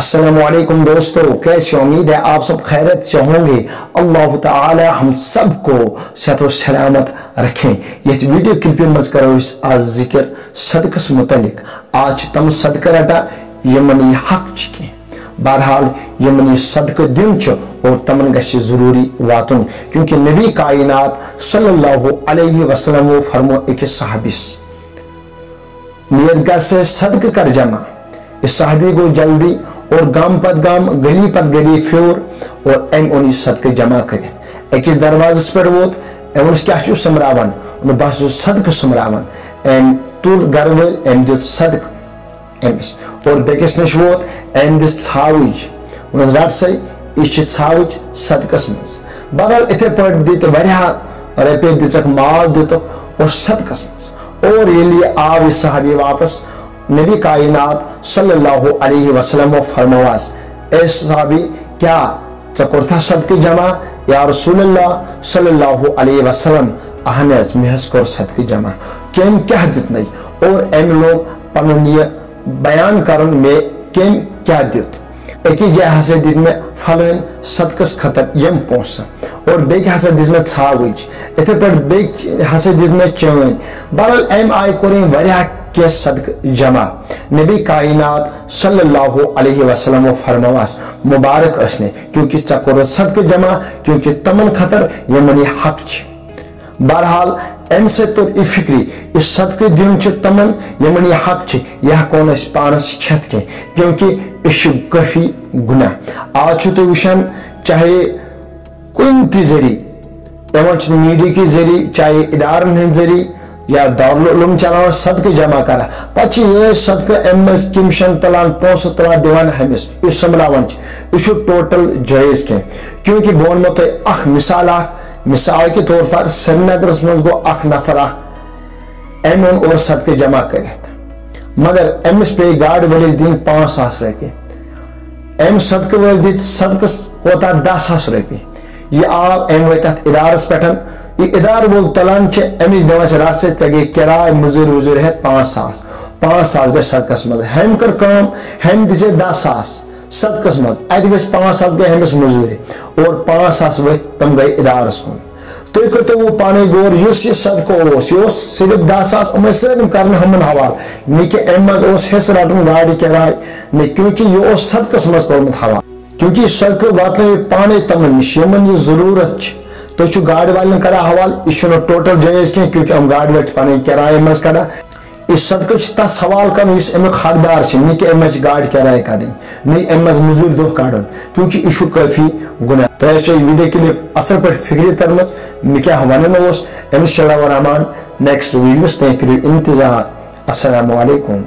अस्सलामुअलैकुम दोस्तों, कैसे उम्मीद है आप सब खैरियत से होंगे। अल्लाह ताला हम सब को सेहत और सलामत रखें। ये वीडियो क्लिप मज करो आज जिक्र सदकस मुतलिक। आज तम सदका रटा यमन हक के बहरहाल यमन सदक दिन और तमन गश जरूरी वातुन, क्योंकि नबी कायनात सल्लल्लाहु अलैहि वसल्लम वो फरमो एक सहाबिस नियत से सदक कर जमा। इस सहाबी को जल्दी और गाम पद गाम गली पद गली फ्योर और एम ओन सदक जमा कर अकिस दरवाजस पे वोत एम क्या समरावन बस सदक समरावन एम तुल गर वल एम दित सदक एमिस और बेकिस नश वोत एम दिस छावज रट से यह छावज सदकस मज। बहरहाल इथे पे दित रपे दिक माल दित और सदकस मज। और ये आव यह सहाबी वापस नबी कायनात सल्लल्लाहु अलैहि वसल्लम फरमावास ए सहाबी क्या चकोरथा सदके जमा या रसूलुल्लाह सल्लल्लाहु अलैहि वसल्लम अहनज महस कर सदके जमा केम क्या दित नहीं। और एम लोग पन ये बयान करन में केम क्या दित एक जय हसे दित में फलन सदकस खतर यम पोस और बेक हसे दित में छावज इथे पर बेक हसे दित में चैन। बहरहाल एम आय कोरें वरिया के सदक जमा। नबी कायनात सल्लल्लाहु अलैहि वसल्लम फरमावास मुबारक असने क्योंकि चकोर सदक जमा क्योंकि तमन खतर यमनी हक छ। बहरहाल एम से तो फिक्री इस सदक दिन तमन यमनी हक छ यह कौन पानस छत के क्योंकि इस गफी गुना आज तो विशन चाहे कुन जरी मीडिया के जरिए चाहे इदारन हंद जरिए या दारुल उलूम चलान सदक जमा करा पच ये सदक एमस किमशन तलान पोस तलान दिवान हमिस इस समरावन इस टोटल जायज के क्योंकि बोन मत अख मिसाल के तौर पर श्रीनगरस मज गो अख नफर एम और सदक जमा कर मगर एमस पे गाड़ वलिस दिन 5,000 रपये एम सदक वल दित सदक कोता 10,000 रपये। यह आव एम वत इदारस पे ये इदार वो तलान अमिस दिवान रात से चगे किराए मुजूर वजूर है 5,000 गए सदकस मज हम कर काम हम दिसे 10,000 सदकस मज अत गए 5,000 गए हमिस मुजूरी और 5,000 वो तम गए इदारस कुन तो करते वो पाने गोर युस ये सदको सिर्फ 10,000 उमें सर करने हमन हवाल नहीं कि एम मज हिस्स रटन गाड़ी किराए नहीं क्योंकि ये सदकस मज कोर्मुत हवाल क्योंकि सदक वात पाने तमन निश यमन ये जरूरत तो गाड़ वाले करा हवाल यह टोटल जायज कह क्योंकि हम गाड़ वे पे किराए मज कड़ा इस सदक तस हवाल कर अमुक हकदार नहीं कि अम गाड़ किराए कड़ी नहीं अम मजूर दो कड़न क्योंकि यह काफी गुना। तो वीडियो क्लिप असल पे फिक्र तरम मे क्या वन इंशाअल्लाह रहमान नेक्स्ट वीडियोस तक करो इंतजार। अस्सलामु अलैकुम।